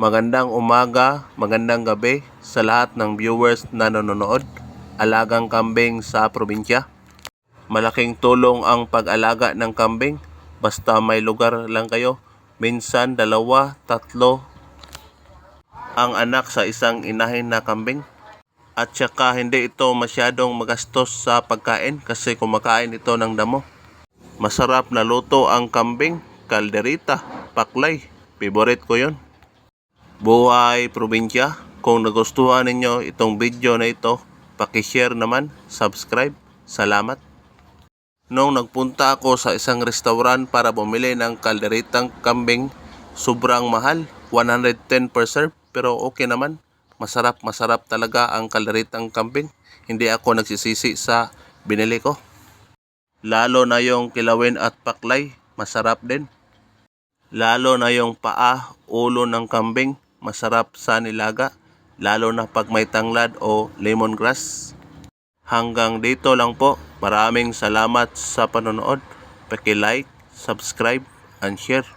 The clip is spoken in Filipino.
Magandang umaga, magandang gabi sa lahat ng viewers na nanonood. Alagang kambing sa probinsya. Malaking tulong ang pag-alaga ng kambing. Basta may lugar lang kayo. Minsan 2, 3 ang anak sa isang inahin na kambing. At saka hindi ito masyadong magastos sa pagkain kasi kumakain ito ng damo. Masarap na luto ang kambing, kalderita, paklay. Favorite ko yon. Buhay probinsya. Kung nagustuhan ninyo itong video na ito, paki-share naman, subscribe. Salamat. Nung nagpunta ako sa isang restaurant para bumili ng kalderitang kambing, sobrang mahal, 110 per serve, pero okay naman. Masarap talaga ang kalderitang kambing. Hindi ako nagsisisi sa binili ko. Lalo na yung kilawin at paklay, masarap din. Lalo na yung paa, ulo ng kambing, masarap sa nilaga. Lalo na pag may tanglad o lemongrass. Hanggang dito lang po. Maraming salamat sa panonood. Paki-like, subscribe, and share.